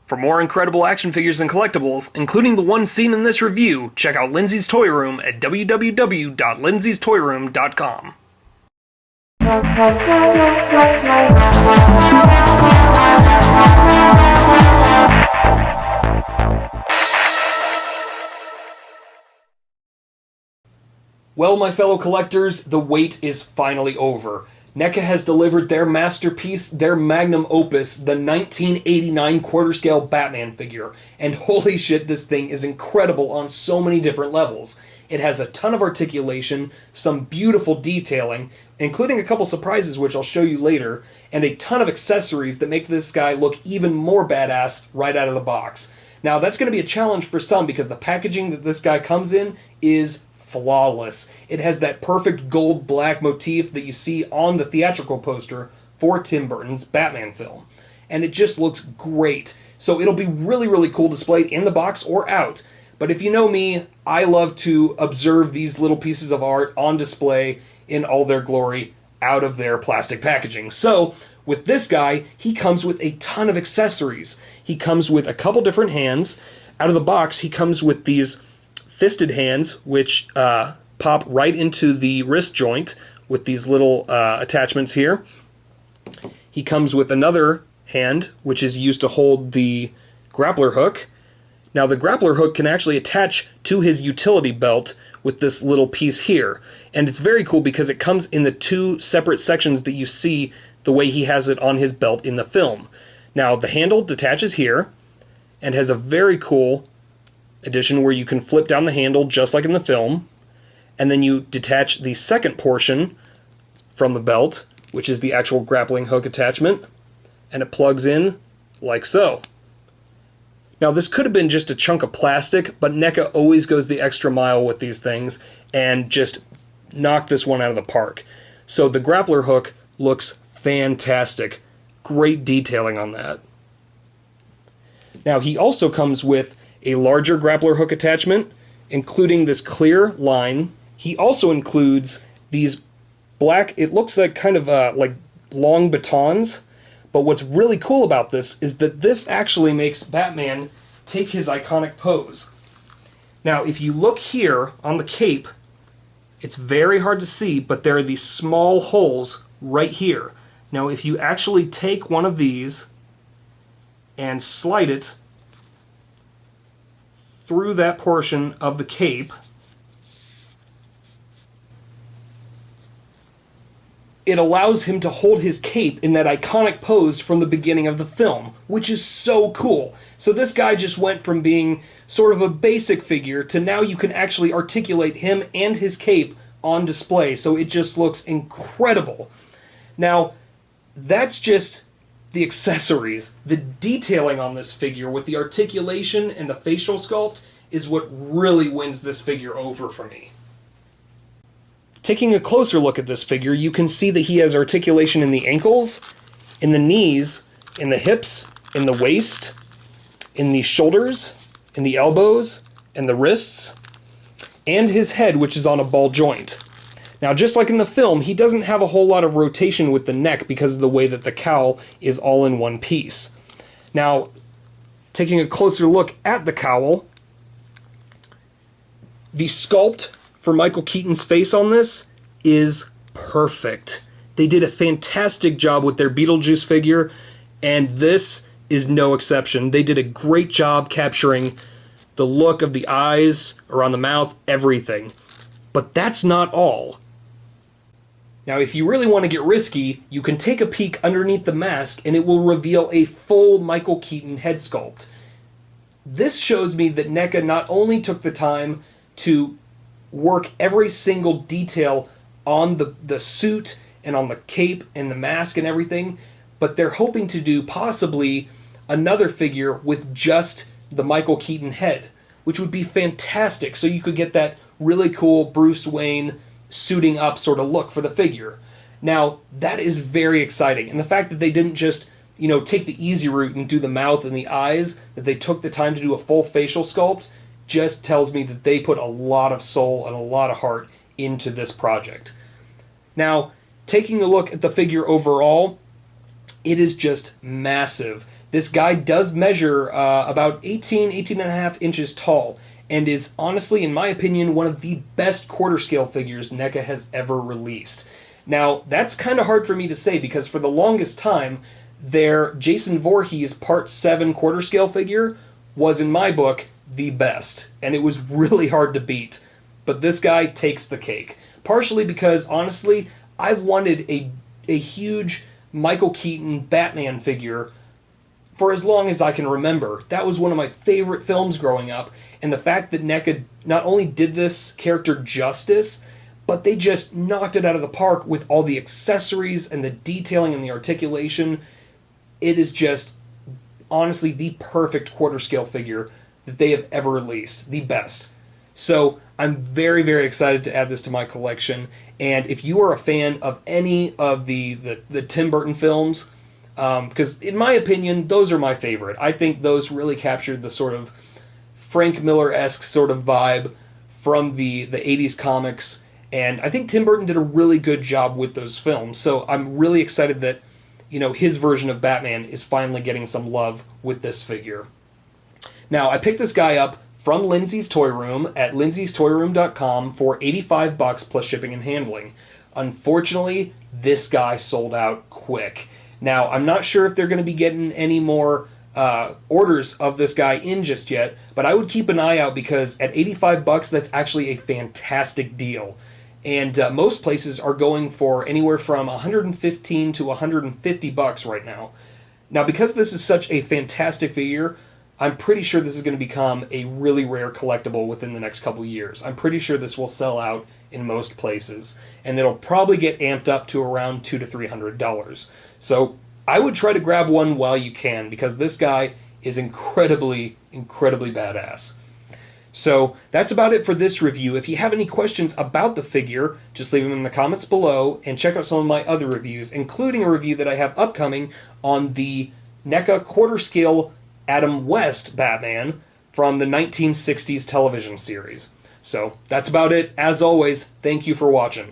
For more incredible action figures and collectibles, including the one seen in this review, check out Lindsay's Toy Room at www.lindsays.toyroom.com. Well, my fellow collectors, the wait is finally over. NECA has delivered their masterpiece, their magnum opus, the 1989 quarter-scale Batman figure. And holy shit, this thing is incredible on so many different levels. It has a ton of articulation, some beautiful detailing, including a couple surprises which I'll show you later, and a ton of accessories that make this guy look even more badass right out of the box. Now, that's going to be a challenge for some because the packaging that this guy comes in is flawless. It has that perfect gold-black motif that you see on the theatrical poster for Tim Burton's Batman film. And it just looks great. So it'll be really, really cool displayed in the box or out. But if you know me, I love to observe these little pieces of art on display in all their glory out of their plastic packaging. So with this guy, he comes with a ton of accessories. He comes with a couple different hands. Out of the box, he comes with these fisted hands, which pop right into the wrist joint with these little attachments here. He comes with another hand, which is used to hold the grappler hook. Now, the grappler hook can actually attach to his utility belt with this little piece here. And it's very cool because it comes in the two separate sections that you see the way he has it on his belt in the film. Now, the handle detaches here and has a very cool addition where you can flip down the handle just like in the film, and then you detach the second portion from the belt, which is the actual grappling hook attachment, and it plugs in like so. Now, this could have been just a chunk of plastic, but NECA always goes the extra mile with these things and just knocked this one out of the park. So the grappler hook looks fantastic. Great detailing on that. Now, he also comes with a larger grappler hook attachment, including this clear line. He also includes these black, it looks like kind of like long batons, but what's really cool about this is that this actually makes Batman take his iconic pose. Now, if you look here on the cape, it's very hard to see, but there are these small holes right here. Now, if you actually take one of these and slide it through that portion of the cape, it allows him to hold his cape in that iconic pose from the beginning of the film, which is so cool. So this guy just went from being sort of a basic figure to now you can actually articulate him and his cape on display, so it just looks incredible. Now, that's just the accessories. The detailing on this figure with the articulation and the facial sculpt is what really wins this figure over for me. Taking a closer look at this figure, you can see that he has articulation in the ankles, in the knees, in the hips, in the waist, in the shoulders, in the elbows, and the wrists, and his head, which is on a ball joint. Now, just like in the film, he doesn't have a whole lot of rotation with the neck because of the way that the cowl is all in one piece. Now, taking a closer look at the cowl, the sculpt for Michael Keaton's face on this is perfect. They did a fantastic job with their Beetlejuice figure, and this is no exception. They did a great job capturing the look of the eyes, around the mouth, everything. But that's not all. Now, if you really want to get risky, you can take a peek underneath the mask and it will reveal a full Michael Keaton head sculpt. This shows me that NECA not only took the time to work every single detail on the suit and on the cape and the mask and everything, but they're hoping to do possibly another figure with just the Michael Keaton head, which would be fantastic, so you could get that really cool Bruce Wayne suiting up sort of look for the figure. Now, that is very exciting, and the fact that they didn't just, take the easy route and do the mouth and the eyes, that they took the time to do a full facial sculpt, just tells me that they put a lot of soul and a lot of heart into this project. Now, taking a look at the figure overall, it is just massive. This guy does measure about 18 and a half inches tall, and is honestly, in my opinion, one of the best quarter scale figures NECA has ever released. Now, that's kind of hard for me to say because for the longest time, their Jason Voorhees Part 7 quarter scale figure was, in my book, the best, and it was really hard to beat. But this guy takes the cake. Partially because, honestly, I've wanted a huge Michael Keaton Batman figure for as long as I can remember. That was one of my favorite films growing up, and the fact that NECA not only did this character justice, but they just knocked it out of the park with all the accessories and the detailing and the articulation. It is just, honestly, the perfect quarter scale figure that they have ever released. The best. So I'm very, very excited to add this to my collection. And if you are a fan of any of the Tim Burton films, because in my opinion, those are my favorite. I think those really captured the sort of Frank Miller-esque sort of vibe from the 80s comics. And I think Tim Burton did a really good job with those films. So I'm really excited that, his version of Batman is finally getting some love with this figure. Now, I picked this guy up from Lindsay's Toy Room at lindsays.toyroom.com for $85 plus shipping and handling. Unfortunately, this guy sold out quick. Now, I'm not sure if they're going to be getting any more orders of this guy in just yet, but I would keep an eye out because at $85, that's actually a fantastic deal. And most places are going for anywhere from $115 to $150 right now. Now, because this is such a fantastic figure, I'm pretty sure this is going to become a really rare collectible within the next couple years. I'm pretty sure this will sell out in most places, and it'll probably get amped up to around $200 to $300. So I would try to grab one while you can, because this guy is incredibly, incredibly badass. So that's about it for this review. If you have any questions about the figure, just leave them in the comments below, and check out some of my other reviews, including a review that I have upcoming on the NECA quarter scale Adam West Batman from the 1960s television series. So that's about it. As always, thank you for watching.